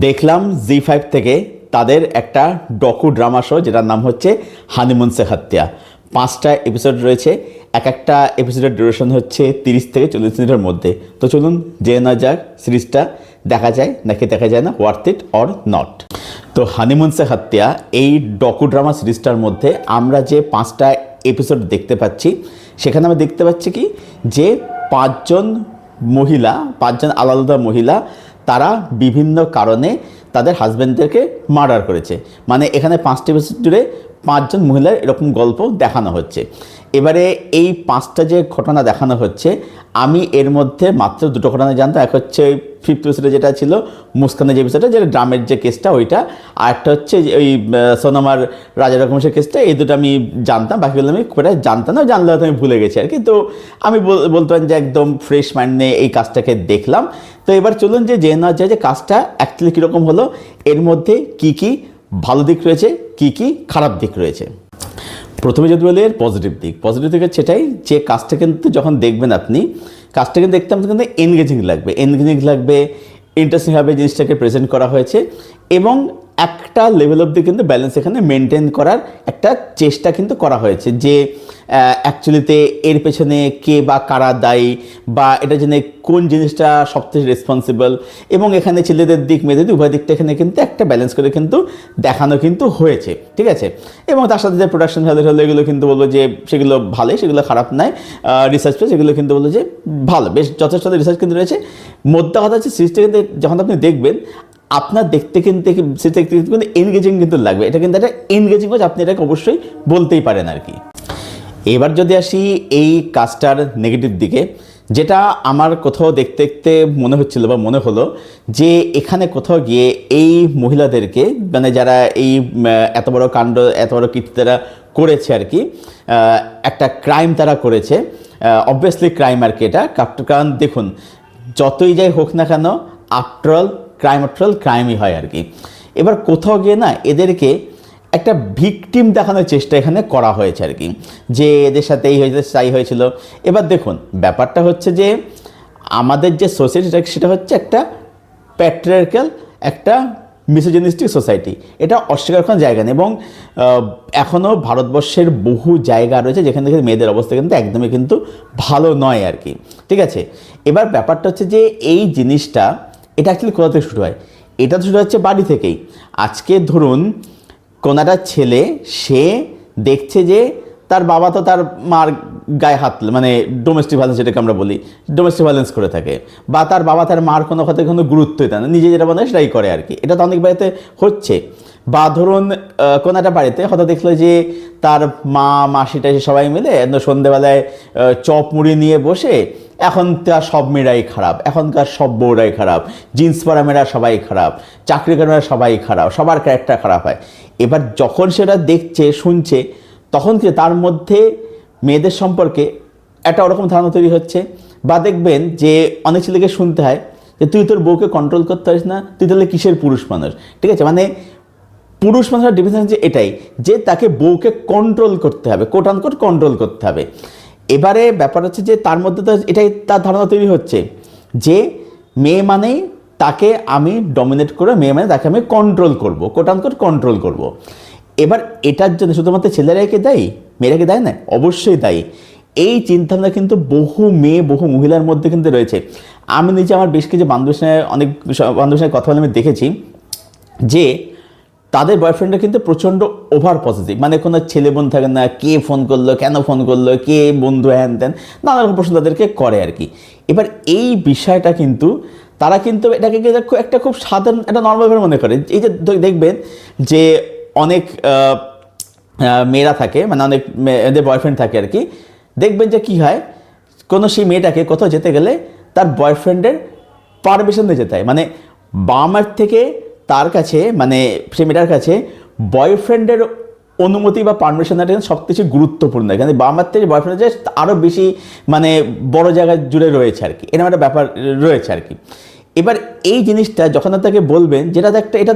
দেখলাম জি5 থেকে তাদের একটা ডকু ড্রামা শো যেটার নাম হচ্ছে হানিমুন সে হত্যা। 5টা এপিসোড রয়েছে, এক একটা এপিসোডের ডিউরেশন হচ্ছে 30 থেকে 40 মিনিটের মধ্যে। তো চলুন জেনে না যাক সিরিজটা দেখা যায় নাকি দেখা যায় না, ওয়ার্থ ইট অর নট। তো হানিমুন সে হত্যা এই ডকু ড্রামা সিরিজটার মধ্যে আমরা যে 5টা এপিসোড দেখতে পাচ্ছি, সেখানে আমরা দেখতে পাচ্ছি কি যে 5জন আলাদা মহিলা তারা বিভিন্ন কারণে তাদের হাজব্যান্ডদেরকে মার্ডার করেছে। মানে এখানে 5টি এপিসোড জুড়ে 5জন মহিলার এরকম গল্প দেখানো হচ্ছে। এবারে এই 5টা যে ঘটনা দেখানো হচ্ছে, আমি এর মধ্যে মাত্র 2টো ঘটনা জানতাম। এক হচ্ছে 5th এপিসোডে যেটা ছিল মুস্কানের যে এপিসোডটা, যেটা ড্রামের যে কেসটা ওইটা, আর একটা হচ্ছে ওই সোনামার রাজা রকমের কেসটা। এই দুটো আমি জানতাম, বাকিগুলো আমি খুব একটা জানতাম না, জানলে হয়তো আমি ভুলে গেছি আর কি। তো আমি বলতে পারেন যে একদম ফ্রেশ মাইন্ড নিয়ে এই কাজটাকে দেখলাম। তো এবার চলুন যে জেনে নেওয়া যায় যে কাজটা অ্যাকচুয়ালি কীরকম হলো, এর মধ্যে কি কি ভালো দিক রয়েছে, কি কি খারাপ দিক রয়েছে। প্রথমে যদি বলি এর পজিটিভ দিক হচ্ছে এটাই যে কাজটা কিন্তু যখন দেখবেন আপনি, কাজটা কিন্তু দেখতে আমাদের কিন্তু এনগেজিং লাগবে, ইন্টারেস্টিংভাবে জিনিসটাকে প্রেজেন্ট করা হয়েছে এবং একটা লেভেল অবধি কিন্তু ব্যালেন্স এখানে মেনটেন করার একটা চেষ্টা কিন্তু করা হয়েছে। যে অ্যাকচুয়ালিতে এর পেছনে কে বা কারা দায়ী, বা এটার জন্য কোন জিনিসটা সবথেকে রেসপন্সিবল, এবং এখানে ছেলেদের দিক মেয়েদের দিক উভয় দিকটা এখানে কিন্তু একটা ব্যালেন্স করে কিন্তু দেখানো কিন্তু হয়েছে, ঠিক আছে। এবং তার সাথে যে প্রোডাকশন ভ্যালু হলো এগুলো কিন্তু বলবো যে সেগুলো ভালোই, সেগুলো খারাপ নয়। রিসার্চ পেজ এগুলো কিন্তু বলবো যে ভালো, বেশ যথেষ্ট রিসার্চ কিন্তু রয়েছে। মোদ্দা কথা হচ্ছে সিরিজটা কিন্তু যখন আপনি দেখবেন আপনার দেখতে কিন্তু এনগেজিং কিন্তু লাগবে। এটা কিন্তু একটা এনগেজিং হচ্ছে, আপনি এটাকে অবশ্যই বলতেই পারেন আর কি। এবার যদি আসি এই কাজটার নেগেটিভ দিকে, যেটা আমার কোথাও দেখতে দেখতে মনে হচ্ছিল বা মনে হলো যে এখানে কোথাও গিয়ে এই মহিলাদেরকে, মানে যারা এই এত বড় কাণ্ড এত বড় কীর্তি তারা করেছে আর কি, একটা ক্রাইম তারা করেছে, অবভিয়াসলি ক্রাইম আর কি এটা। কারণ দেখুন যতই যাই হোক না কেন, আফটারঅল ক্রাইমই হয় আর কি। এবার কোথাও গিয়ে না এদেরকে একটা ভিকটিম দেখানোর চেষ্টা এখানে করা হয়েছে আর কি, যে এদের সাথে এই হয়েছে তাই হয়েছিল। এবার দেখুন ব্যাপারটা হচ্ছে যে আমাদের যে সোসাইটি সেটা হচ্ছে একটা প্যাট্রিয়ার্কাল, একটা মিসোজিনিস্টিক সোসাইটি। এটা অস্বীকার করার জায়গা নেই। এবং এখনও ভারতবর্ষের বহু জায়গা রয়েছে যেখান থেকে মেয়েদের অবস্থা কিন্তু একদমই কিন্তু ভালো নয় আর কি, ঠিক আছে। এবার ব্যাপারটা হচ্ছে যে এই জিনিসটা এটা অ্যাকচুয়ালি কোথা থেকে শুরু হয়? এটা তো শুরু হচ্ছে বাড়ি থেকেই। আজকে ধরুন কোনো একটা ছেলে, সে দেখছে যে তার বাবা তো তার মার গায়ে হাত, মানে ডোমেস্টিক ভায়োলেন্স যেটাকে আমরা বলি, ডোমেস্টিক ভায়োলেন্স করে থাকে, বা তার বাবা তার মার কোনো কথায় কোনো গুরুত্বই দেয় না, নিজে যেটা বলে সেটাই করে আর কি। এটা তো অনেক বাড়িতে হচ্ছে। বা ধরুন কোনো একটা বাড়িতে হয়তো দেখলো যে তার মা মাসিটা সবাই মিলে সন্ধ্যেবেলায় চপ মুড়ি নিয়ে বসে, এখনকার সব মেয়েরাই খারাপ, এখনকার সব বউরাই খারাপ, জিন্স পরা মেয়েরা সবাই খারাপ, চাকরি করা মেয়েরা সবাই খারাপ, সবার ক্যারেক্টার খারাপ হয়। এবার যখন সেটা দেখছে শুনছে, তখন কি তার মধ্যে মেয়েদের সম্পর্কে একটা ওরকম ধারণা তৈরি হচ্ছে। বা দেখবেন যে অনেক ছেলেকে শুনতে হয় যে তুই তোর বউকে কন্ট্রোল করতে পারিস না, তুই তাহলে কিসের পুরুষ মানুষ, ঠিক আছে। মানে পুরুষ মানুষের ডিফিনেশন যে এটাই, যে তাকে বউকে কন্ট্রোল করতে হবে, কোট আনকোট কন্ট্রোল করতে হবে। এবারে ব্যাপার হচ্ছে যে তার মধ্যে তো এটাই তার ধারণা তৈরি হচ্ছে যে মেয়ে মানেই তাকে আমি ডমিনেট করে, মেয়ে মানে তাকে আমি কন্ট্রোল করবো, কোট আনকোট কন্ট্রোল করবো। এবার এটার জন্য শুধুমাত্র ছেলেরাকে দায়ী, মেয়েরাকে দায়ী না? অবশ্যই দায়ী। এই চিন্তাভাবনা কিন্তু বহু মেয়ে বহু মহিলার মধ্যে কিন্তু রয়েছে। আমি নিজে আমার বেশ কিছু বান্ধবীর সঙ্গে কথা বলে আমি দেখেছি যে তাদের বয়ফ্রেন্ডরা কিন্তু প্রচণ্ড ওভার পজিটিভ, মানে কোনো ছেলে বোন থাকে না, কে ফোন করলো, কেন ফোন করলো, কে বন্ধু, হ্যান ত্যান নানা রকম প্রশ্ন তাদেরকে করে আর কি। এবার এই বিষয়টা কিন্তু তারা কিন্তু এটাকে একটা খুব সাধারণ একটা নর্মালভাবে মনে করে। এই যে দেখবেন যে অনেক মেয়েরা থাকে, মানে অনেক মেয়েদের বয়ফ্রেন্ড থাকে আর কি, দেখবেন যে কী হয়, কোনো সেই মেয়েটাকে কোথাও যেতে গেলে তার বয়ফ্রেন্ডের পারমিশন দিয়ে যেতে হয়। মানে বাবা মার থেকে তার কাছে, মানে সে মেয়েটার কাছে বয়ফ্রেন্ডের অনুমতি বা পারমিশনটা সব কিছু গুরুত্বপূর্ণ। এখানে বাবা মার থেকে বয়ফ্রেন্ড যে আরও বেশি মানে বড় জায়গা জুড়ে রয়েছে আর কি, এরকম একটা ব্যাপার রয়েছে আর কি। এবার এই জিনিসটা যখন তাকে বলবেন, যেটা এটা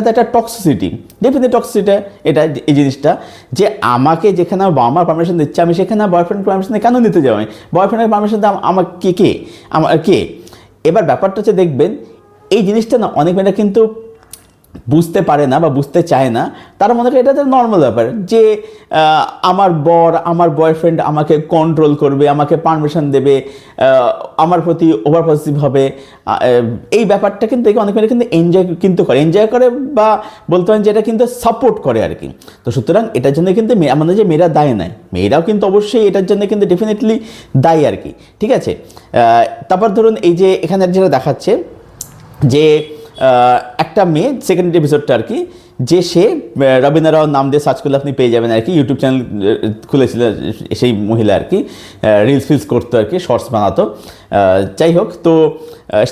তো একটা টক্সিসিটি, ডেফিনেটলি টক্সিসিটি এটা, এই জিনিসটা যে আমাকে যেখানে আমার বাবা মার পারমিশন দিচ্ছে, আমি সেখানে বয়ফ্রেন্ড পারমিশন কেন নিতে যাবো? বয়ফ্রেন্ডের পারমিশন আমার কে? এবার ব্যাপারটা হচ্ছে দেখবেন এই জিনিসটা না অনেক মেয়েরা কিন্তু বুঝতে পারে না বা বুঝতে চায় না। তারা মনে করে এটা তো নর্মাল ব্যাপার যে আমার বর, আমার বয়ফ্রেন্ড আমাকে কন্ট্রোল করবে, আমাকে পারমিশন দেবে, আমার প্রতি ওভার পজিটিভ হবে। এই ব্যাপারটা কিন্তু অনেক মেয়েরা কিন্তু এনজয় করে বা বলতে পারেন যে এটা কিন্তু সাপোর্ট করে আর কি। তো সুতরাং এটার জন্য কিন্তু আমাদের যে মেয়েরা দায়ী নয়, মেয়েরাও কিন্তু অবশ্যই এটার জন্য কিন্তু ডেফিনেটলি দায়ী আর কি, ঠিক আছে। তারপর ধরুন এই যে এখানে যেটা দেখাচ্ছে যে একটা মেয়ে সেকেন্ড এপিসোডটা আর কি, যে সে রবিনা রাও নাম দিয়ে সার্চ করলে আপনি পেয়ে যাবেন আর কি, ইউটিউব চ্যানেল খুলেছিল সেই মহিলা আর কি, রিলস ফিলস করতো আর কি, শর্টস বানাতো। যাই হোক, তো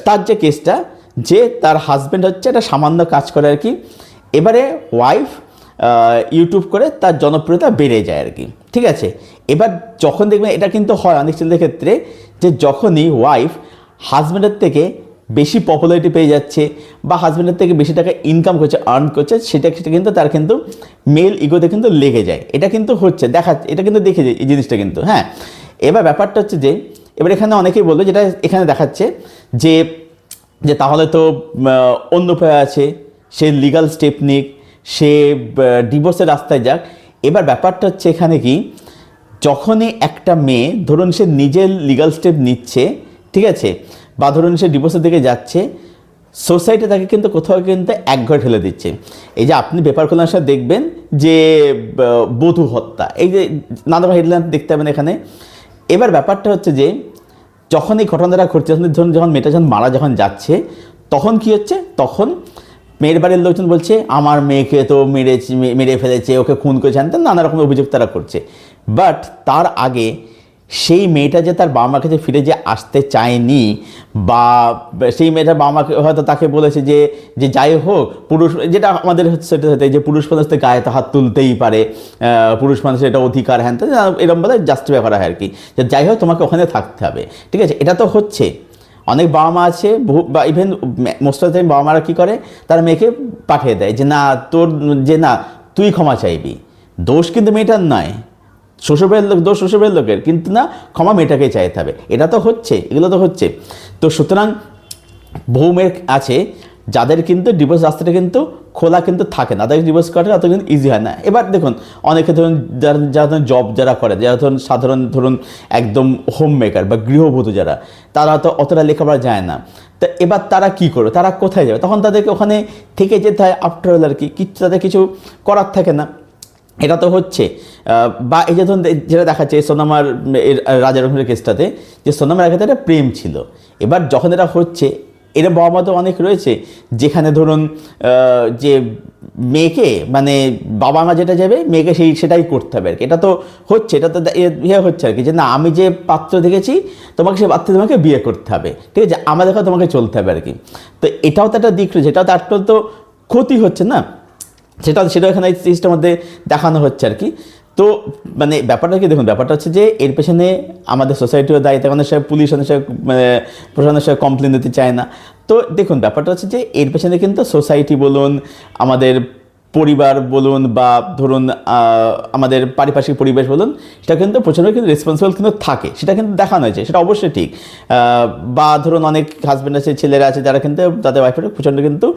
তার যে কেসটা যে তার হাজব্যান্ড হচ্ছে একটা সামান্য কাজ করে আর কি, এবারে ওয়াইফ ইউটিউব করে তার জনপ্রিয়তা বেড়ে যায় আর কি, ঠিক আছে। এবার যখন দেখবেন এটা কিন্তু হয় অনেক ছেলেদের ক্ষেত্রে, যে যখনই ওয়াইফ হাজব্যান্ডের থেকে বেশি পপুলারিটি পেয়ে যাচ্ছে বা হাজব্যান্ডের থেকে বেশি টাকা ইনকাম করছে, আর্ন করছে, সেটা কিন্তু তার কিন্তু মেল ইগোতে কিন্তু লেগে যায়। এটা কিন্তু হচ্ছে এটা কিন্তু দেখে যায় এই জিনিসটা কিন্তু, হ্যাঁ। এবার ব্যাপারটা হচ্ছে যে এবার এখানে অনেকেই বলবে, যেটা এখানে দেখাচ্ছে যে তাহলে তো অন্য উপায় আছে, সে লিগাল স্টেপ নিক, সে ডিভোর্সের রাস্তায় যাক। এবার ব্যাপারটা হচ্ছে এখানে কি, যখনই একটা মেয়ে ধরুন সে নিজের লিগাল স্টেপ নিচ্ছে, ঠিক আছে, বা ধরুন সে ডিভোর্সের দিকে যাচ্ছে, সোসাইটি তাকে কিন্তু কোথাও কিন্তু একঘরে ঠেলে দিচ্ছে। এই যে আপনি পেপার খোলার সাথে দেখবেন যে বধূ হত্যা, এই যে নানা হেডলাইন দেখতে পাবেন এখানে। এবার ব্যাপারটা হচ্ছে যে যখন এই ঘটনাটা ঘটছে, ধরুন যখন মেয়েটা যখন যাচ্ছে, তখন কি হচ্ছে, তখন মেয়ের বাড়ির লোকজন বলছে আমার মেয়েকে তো মেরে ফেলেছে, ওকে খুন করেছে, নানা রকম অভিযোগ তারা করছে। বাট তার আগে সেই মেয়েটা যে তার বাবা মার কাছে ফিরে যে আসতে চায়নি, বা সেই মেয়েটার বাবা মাকে হয়তো তাকে বলেছে যে যাই হোক, পুরুষ যেটা আমাদের হচ্ছে যে পুরুষ মানুষ তো গায়ে তো হাত তুলতেই পারে, পুরুষ মানুষের এটা অধিকার, হ্যান এরকম বলে জাস্টিফাই করা হয় আর কি, যে যাই হোক তোমাকে ওখানে থাকতে হবে, ঠিক আছে। এটা তো হচ্ছে অনেক বাবা মা আছে, বা even most of the time বাবা মারা কী করে, তার মেয়েকে পাঠিয়ে দেয় যে না তুই ক্ষমা চাইবি, দোষ কিন্তু মেয়েটার নয়, শ্বশুরবাড়ির লোকের, কিন্তু না ক্ষমা মেয়েটাকেই চাইতে হবে। এটা তো হচ্ছে, এগুলো তো হচ্ছে। তো সুতরাং বহু মেয়ে আছে যাদের কিন্তু ডিভোর্স রাস্তাটা কিন্তু খোলা কিন্তু থাকে না, তাদের ডিভোর্স করাটা অত কিন্তু ইজি হয় না। এবার দেখুন অনেকে ধরুন যারা জব করে, যারা ধরুন একদম হোম মেকার বা গৃহবধূ যারা, তারা তো অতটা লেখাপড়া যায় না। তা এবার তারা কি করবে, তারা কোথায় যাবে, তখন তাদেরকে ওখানে থেকে যেতে হয় আফটার অল আর কি, তাদের কিছু করার থাকে না। এটা তো হচ্ছে। বা এই যে ধরুন যেটা দেখাচ্ছে সোনামার রাজা রহিমের কেসটাতে, যে সোনামার আগে একটা প্রেম ছিল। এবার যখন এটা হচ্ছে, এরা বাবা মা তো অনেক রয়েছে যেখানে ধরুন যে মেয়েকে মানে বাবা মা যেটা যাবে মেয়েকে সেটাই করতে হবে আর কি। এটা তো হচ্ছে, এটা তো হচ্ছে আর কি, যে না আমি যে পাত্র দেখেছি তোমাকে সেই পাত্রে তোমাকে বিয়ে করতে হবে, ঠিক আছে, আমাদের কথা তোমাকে চলতে হবে আর কি। তো এটাও তো একটা দিক রয়েছে, এটাও তো একটা তো ক্ষতি হচ্ছে না, সেটা এখানে এই জিনিসটার মধ্যে দেখানো হচ্ছে আর কি। তো মানে ব্যাপারটা কি দেখুন, ব্যাপারটা হচ্ছে যে এর পেছনে আমাদের সোসাইটিও দায়িত্ব, অনেক সময় পুলিশ অনেক সময় প্রশাসনের সময় কমপ্লেন দিতে চায় না। তো দেখুন ব্যাপারটা হচ্ছে যে এর পেছনে কিন্তু সোসাইটি বলুন, আমাদের পরিবার বলুন, বা ধরুন আমাদের পারিপার্শ্বিক পরিবেশ বলুন, সেটা কিন্তু প্রচণ্ড কিন্তু রেসপন্সিবল কিন্তু থাকে, সেটা কিন্তু দেখানো হয়েছে, সেটা অবশ্যই ঠিক। বা ধরুন অনেক হাজব্যান্ড আছে, ছেলেরা আছে যারা কিন্তু তাদের ওয়াইফের প্রচণ্ড কিন্তু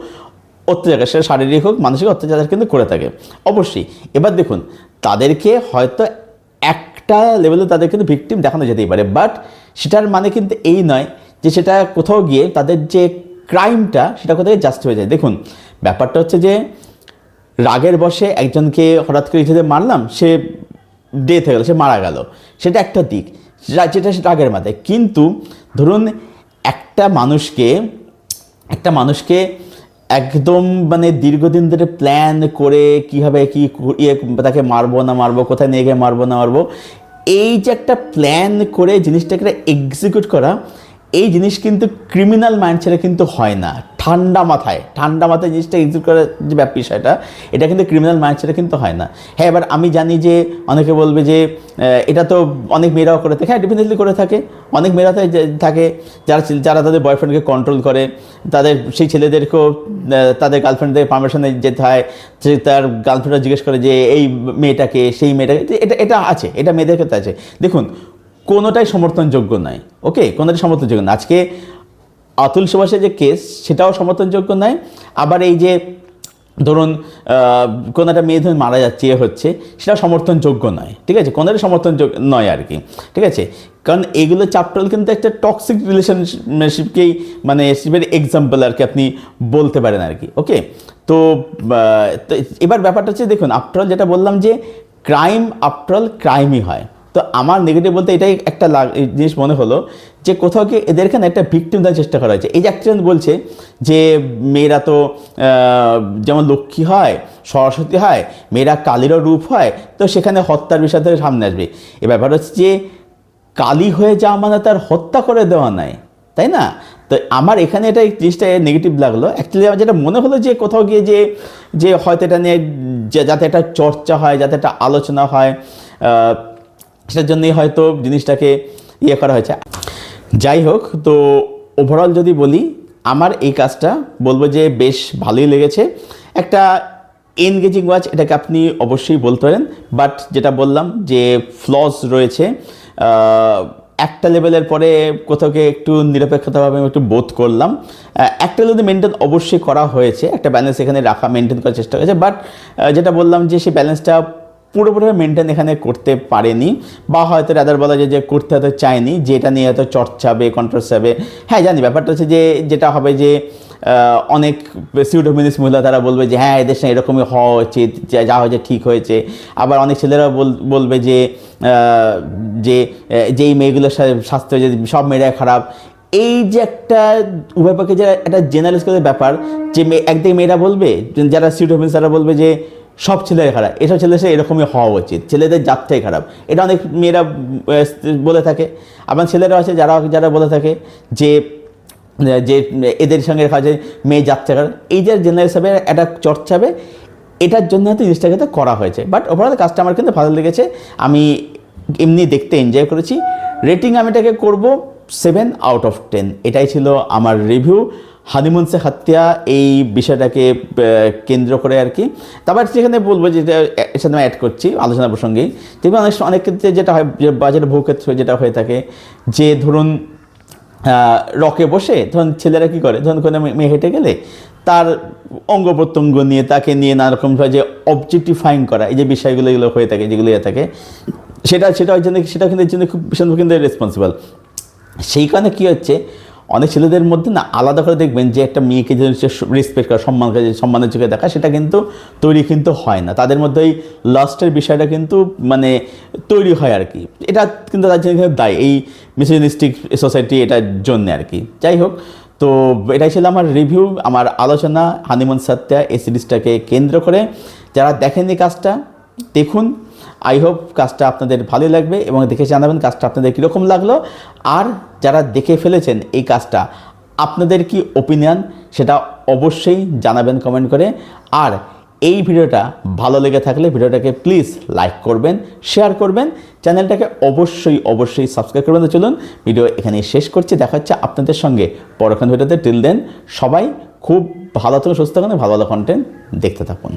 অত্যাচার, সেটা শারীরিক হোক মানসিক অত্যাচার কিন্তু করে থাকে অবশ্যই। এবার দেখুন তাদেরকে হয়তো একটা লেভেলে তাদের কিন্তু ভিকটিম দেখানো যেতেই পারে, বাট সেটার মানে কিন্তু এই নয় যে সেটা কোথাও গিয়ে তাদের যে ক্রাইমটা সেটা কোথাও জাস্টিফাই হয়ে যায়। দেখুন ব্যাপারটা হচ্ছে যে রাগের বশে একজনকে হঠাৎ করে ইচ্ছেতে মারলাম, সে ডেথ হয়ে গেল, সে মারা গেল, সেটা একটা দিক, যেটা সে রাগের মাথায়। কিন্তু ধরুন একটা মানুষকে একদম মানে দীর্ঘদিন ধরে প্ল্যান করে কীভাবে তাকে মারবো না মারবো, কোথায় নিয়ে গিয়ে মারবো না মারবো, এই যে একটা প্ল্যান করে জিনিসটাকে এক্সিকিউট করা, এই জিনিস কিন্তু ক্রিমিনাল মাইন্ড ছেড়ে কিন্তু হয় না। ঠান্ডা মাথায় জিনিসটা এক্সিকিউট করার যে বিষয়টা, এটা কিন্তু ক্রিমিনাল মাইন্ড ছেড়ে কিন্তু হয় না। হ্যাঁ, এবার আমি জানি যে অনেকে বলবে যে এটা তো অনেক মেয়েরাও করে থাকে, হ্যাঁ ডেফিনেটলি করে থাকে, অনেক মেয়েরা থাকে যারা তাদের বয়ফ্রেন্ডকে কন্ট্রোল করে, তাদের সেই ছেলেদেরকেও তাদের গার্লফ্রেন্ডদের পারমিশনে যেতে হয়, যে তার গার্লফ্রেন্ডরা জিজ্ঞেস করে যে এই মেয়েটাকে সেই মেয়েটাকে, এটা আছে, এটা মেয়েদের ক্ষেত্রে আছে। দেখুন কোনোটাই সমর্থনযোগ্য নয়, ওকে, কোনোটাই সমর্থনযোগ্য না। আজকে অতুল সুভাষের যে কেস সেটাও সমর্থনযোগ্য নয়, আবার এই যে ধরুন কোনো একটা মেয়ে ধরুন মারা যাচ্ছে হচ্ছে সেটা সমর্থনযোগ্য নয়, ঠিক আছে, কোনোটাই সমর্থনযোগ্য নয় আর কি, ঠিক আছে। কারণ এগুলো চ্যাপ্টার কিন্তু একটা টক্সিক রিলেশনশিপকেই মানে এক্সাম্পল আর কি আপনি বলতে পারেন আর কি। ওকে, তো এবার ব্যাপারটা হচ্ছে দেখুন, আফটারঅল যেটা বললাম যে ক্রাইম আফটারঅল ক্রাইমই হয়। তো আমার নেগেটিভ বলতে এটাই একটা জিনিস মনে হলো যে কোথাও কি এদেরকে না একটা ভিক্টিম দেওয়ার চেষ্টা করা হয়েছে। এই যে একজন বলছে যে মেয়েরা তো যেমন লক্ষ্মী হয়, সরস্বতী হয়, মেয়েরা কালীরও রূপ হয়, তো সেখানে হত্যার বিষয়টা সামনে আসবে। এ ব্যাপার হচ্ছে যে কালী হয়ে যাওয়া মানে তার হত্যা করে দেওয়া নাই, তাই না? তো আমার এখানে এটা জিনিসটা নেগেটিভ লাগলো। অ্যাকচুয়ালি আমার যেটা মনে হলো যে কোথাও গিয়ে যে হয়তো এটা নিয়ে যাতে একটা চর্চা হয়, যাতে একটা আলোচনা হয়, সেটার জন্যই হয়তো জিনিসটাকে ইয়ে করা হয়েছে। যাই হোক, তো ওভারঅল যদি বলি আমার এই কাজটা বলবো যে বেশ ভালোই লেগেছে, একটা এনগেজিং ওয়াচ এটাকে আপনি অবশ্যই বলতে পারেন। বাট যেটা বললাম যে ফ্লস রয়েছে, একটা লেভেলের পরে কোথাও একটু নিরপেক্ষতাভাবে আমি একটু বোধ করলাম। একটা যদি মেনটেন অবশ্যই করা হয়েছে, একটা ব্যালেন্স এখানে রাখা মেনটেন করার চেষ্টা হয়েছে, বাট যেটা বললাম যে সেই ব্যালেন্সটা পুরোপুরিভাবে মেনটেন এখানে করতে পারেনি, বা হয়তো রাদার বলা যায় যে করতে হয়তো চায়নি, যে এটা নিয়ে হয়তো চর্চা হবে, কন্ট্রোভার্সি হবে। হ্যাঁ জানি, ব্যাপারটা হচ্ছে যে যেটা হবে যে অনেক সিউডোমিনিস্ট মহিলা তারা বলবে যে হ্যাঁ এদের সঙ্গে এরকমই হওয়া উচিত, যা হয়েছে ঠিক হয়েছে। আবার অনেক ছেলেরা বলবে যে যেই মেয়েগুলোর স্বাস্থ্য যে সব মেয়েরা খারাপ। এই যে একটা উভয় পক্ষে যে একটা জেনারেলাইজ করে ব্যাপার, যে একদিকে মেয়েরা বলবে, যারা সিউডোমিনিস্ট তারা বলবে যে সব ছেলেরা খারাপ, এসব ছেলে সে এরকমই হওয়া উচিত, ছেলেদের জাতটাই খারাপ, এটা অনেক মেয়েরা বলে থাকে। আবার ছেলেরা আছে যারা বলে থাকে যে এদের সঙ্গে কাজে মেয়ে যাচ্ছে খারাপ। এই যে জেনারেল হিসাবে একটা চর্চা হবে, এটার জন্য হয়তো জিনিসটাকে তো করা হয়েছে। বাট ওভারঅল কাজটা আমার কিন্তু ভালো লেগেছে, আমি এমনি দেখতে এনজয় করেছি। রেটিং আমি এটাকে করবো 7/10। এটাই ছিল আমার রিভিউ হানিমুন সে হত্যা এই বিষয়টাকে কেন্দ্র করে আর কি। তারপর সেখানে বলবো যে এর সাথে অ্যাড করছি আলোচনা প্রসঙ্গেই, দেখবেন অনেক ক্ষেত্রে যেটা হয়, বাজারে বহু ক্ষেত্রে যেটা হয়ে থাকে যে ধরুন রকে বসে ধরুন ছেলেরা কী করে, ধরুন কোনো মেয়ে হেঁটে গেলে তার অঙ্গ প্রত্যঙ্গ নিয়ে তাকে নিয়ে নানারকমভাবে যে অবজেক্টিফাইং করা, এই যে বিষয়গুলো এগুলো হয়ে থাকে, যেগুলো হয়ে থাকে, সেটা কিন্তু এর জন্য খুব ভীষণ কিন্তু রেসপন্সিবল। সেই কারণে কী হচ্ছে, অনেক ছেলেদের মধ্যে না আলাদা করে দেখবেন যে একটা মেয়েকে যে রেসপেক্ট করা, সম্মানের চোখে দেখা, সেটা কিন্তু তৈরি কিন্তু হয় না। তাদের মধ্যে ওই লাস্টের বিষয়টা কিন্তু মানে তৈরি হয় আর কি। এটা কিন্তু তার জন্য দায়ী এই মিসোজিনিস্টিক সোসাইটি, এটার জন্যে আর কি। যাই হোক, তো এটাই ছিল আমার রিভিউ, আমার আলোচনা হানিমুন সত্যা এই সিরিজটাকে কেন্দ্র করে। যারা দেখেননি কাজটা দেখুন, আই হোপ কাজটা আপনাদের ভালোই লাগবে এবং দেখে জানাবেন কাজটা আপনাদের কীরকম লাগলো। আর যারা দেখে ফেলেছেন এই কাজটা, আপনাদের কি ওপিনিয়ন সেটা অবশ্যই জানাবেন কমেন্ট করে। আর এই ভিডিওটা ভালো লেগে থাকলে ভিডিওটাকে প্লিজ লাইক করবেন, শেয়ার করবেন, চ্যানেলটাকে অবশ্যই সাবস্ক্রাইব করবেন। তো চলুন ভিডিও এখানে শেষ করছি, দেখা হচ্ছে আপনাদের সঙ্গে পরক্ষণ ভিডিওতে। টিল দেন সবাই খুব ভালো থাকুন, সুস্থ থাকুন, ভালো কন্টেন্ট দেখতে থাকুন।